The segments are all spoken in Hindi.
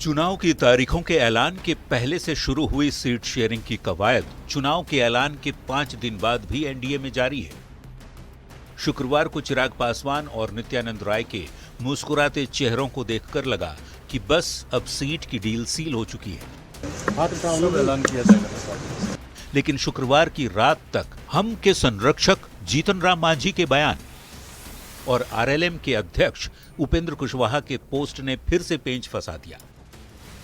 चुनाव की तारीखों के ऐलान के पहले से शुरू हुई सीट शेयरिंग की कवायद चुनाव के ऐलान के 5 दिन बाद भी एनडीए में जारी है। शुक्रवार को चिराग पासवान और नित्यानंद राय के मुस्कुराते चेहरों को देखकर लगा कि बस अब सीट की डील सील हो चुकी है। ऐलान किया जाएगा। लेकिन शुक्रवार की रात तक हम के संरक्षक जीतन राम मांझी के बयान और आरएलएम के अध्यक्ष उपेंद्र कुशवाहा के पोस्ट ने फिर से पेंच फंसा दिया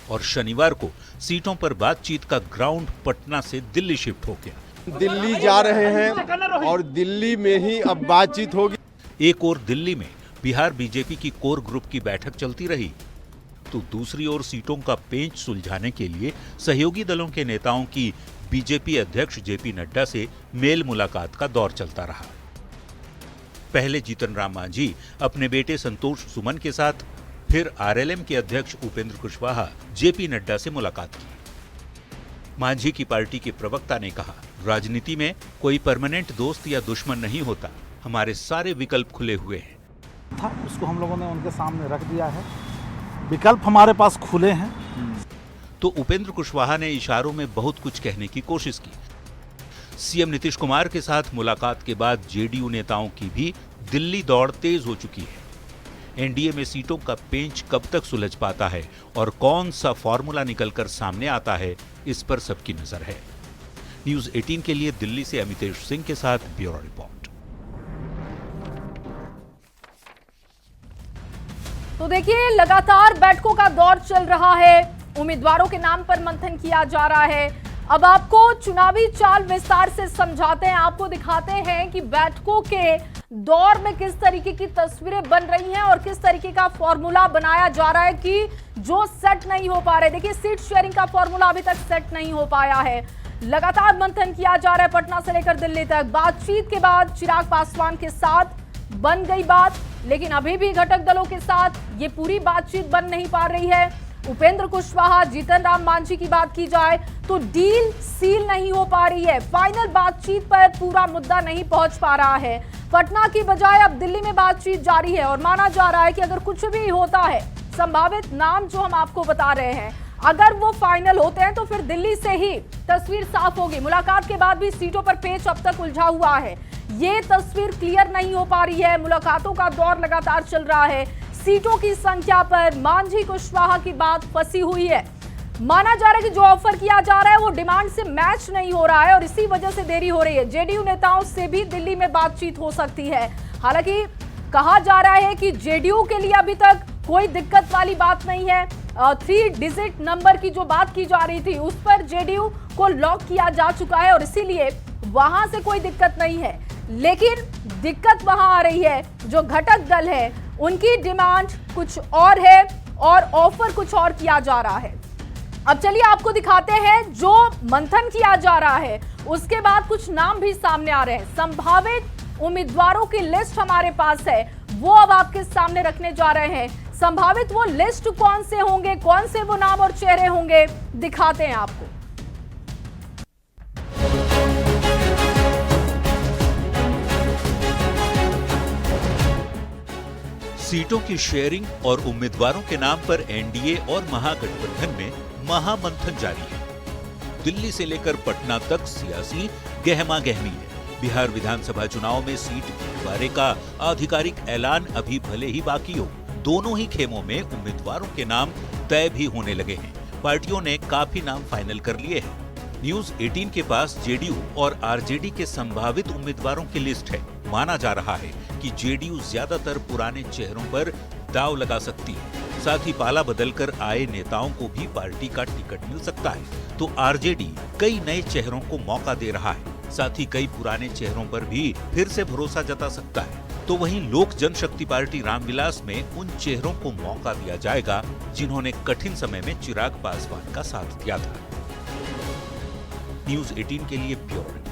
और शनिवार को सीटों पर बातचीत का ग्राउंड पटना से दिल्ली शिफ्ट हो गया। दिल्ली जा रहे हैं और दिल्ली में ही अब बातचीत होगी। एक ओर दिल्ली में बिहार बीजेपी की कोर ग्रुप की बैठक चलती रही, तो दूसरी ओर सीटों का पेंच सुलझाने के लिए सहयोगी दलों के नेताओं की बीजेपी अध्यक्ष जेपी नड्डा से मेल मुलाकात का दौर चलता रहा। पहले जीतन राम मांझी अपने बेटे संतोष सुमन के साथ, फिर आरएलएम के अध्यक्ष उपेंद्र कुशवाहा जेपी नड्डा से मुलाकात की। मांझी की पार्टी के प्रवक्ता ने कहा, राजनीति में कोई परमानेंट दोस्त या दुश्मन नहीं होता, हमारे सारे विकल्प खुले हुए हैं। उसको हम लोगों ने उनके सामने रख दिया है, विकल्प हमारे पास खुले हैं। तो उपेंद्र कुशवाहा ने इशारों में बहुत कुछ कहने की कोशिश की। सीएम नीतीश कुमार के साथ मुलाकात के बाद जेडीयू नेताओं की भी दिल्ली दौड़ तेज हो चुकी है। एनडीए में सीटों का पेंच कब तक सुलझ पाता है और कौन सा फॉर्मूला निकलकर सामने आता है, इस पर सबकी नजर है। न्यूज़ 18 के लिए दिल्ली से अमितेश सिंह के साथ ब्यूरो रिपोर्ट। तो देखिए, लगातार बैठकों का दौर चल रहा है, उम्मीदवारों के नाम पर मंथन किया जा रहा है। अब आपको चुनावी चाल विस्तार से समझाते हैं, आपको दिखाते हैं कि बैठकों के दौर में किस तरीके की तस्वीरें बन रही हैं और किस तरीके का फॉर्मूला बनाया जा रहा है कि जो सेट नहीं हो पा रहे। देखिए, सीट शेयरिंग का फॉर्मूला अभी तक सेट नहीं हो पाया है। लगातार मंथन किया जा रहा है पटना से लेकर दिल्ली तक। बातचीत के बाद चिराग पासवान के साथ बन गई बात, लेकिन अभी भी घटक दलों के साथ ये पूरी बातचीत बन नहीं पा रही है। उपेंद्र कुशवाहा, जीतन राम मांझी की बात की जाए तो डील सील नहीं हो पा रही है। फाइनल बातचीत पर पूरा मुद्दा नहीं पहुंच पा रहा है। पटना की बजाय अब दिल्ली में बातचीत जारी है और माना जा रहा है कि अगर कुछ भी होता है, संभावित नाम जो हम आपको बता रहे हैं, अगर वो फाइनल होते हैं तो फिर दिल्ली से ही तस्वीर साफ होगी। मुलाकात के बाद भी सीटों पर पेच अब तक उलझा हुआ है, ये तस्वीर क्लियर नहीं हो पा रही है। मुलाकातों का दौर लगातार चल रहा है। सीटों की संख्या पर मांझी कुशवाहा की बात फंसी हुई है। माना जा रहा है कि जो ऑफर किया जा रहा है वो डिमांड से मैच नहीं हो रहा है और इसी वजह से देरी हो रही है। जेडीयू नेताओं से भी दिल्ली में बातचीत हो सकती है। हालांकि कहा जा रहा है कि जेडीयू के लिए अभी तक कोई दिक्कत वाली बात नहीं है। 3 डिजिट नंबर की जो बात की जा रही थी उस पर जेडीयू को लॉक किया जा चुका है और इसीलिए वहां से कोई दिक्कत नहीं है। लेकिन दिक्कत वहां आ रही है, जो घटक दल है उनकी डिमांड कुछ और है और ऑफर कुछ और किया जा रहा है। अब चलिए आपको दिखाते हैं जो मंथन किया जा रहा है, उसके बाद कुछ नाम भी सामने आ रहे हैं। संभावित उम्मीदवारों की लिस्ट हमारे पास है, वो अब आपके सामने रखने जा रहे हैं। संभावित वो लिस्ट कौन से होंगे, कौन से वो नाम और चेहरे होंगे, दिखाते हैं आपको। सीटों की शेयरिंग और उम्मीदवारों के नाम पर एनडीए और महागठबंधन में महामंथन जारी है। दिल्ली से लेकर पटना तक सियासी गहमा गहमी है। बिहार विधानसभा चुनाव में सीट बंटवारे का आधिकारिक ऐलान अभी भले ही बाकी हो, दोनों ही खेमों में उम्मीदवारों के नाम तय भी होने लगे हैं। पार्टियों ने काफी नाम फाइनल कर लिए हैं। न्यूज़ 18 के पास जेडीयू और आरजेडी के संभावित उम्मीदवारों की लिस्ट है। माना जा रहा है कि जेडीयू ज्यादातर पुराने चेहरों पर दांव लगा सकती है, साथ ही पाला बदलकर आए नेताओं को भी पार्टी का टिकट मिल सकता है। तो आरजेडी कई नए चेहरों को मौका दे रहा है, साथ ही कई पुराने चेहरों पर भी फिर से भरोसा जता सकता है। तो वहीं लोक जनशक्ति पार्टी रामविलास में उन चेहरों को मौका दिया जाएगा जिन्होंने कठिन समय में चिराग पासवान का साथ दिया था। न्यूज़ 18 के लिए ब्यूरो।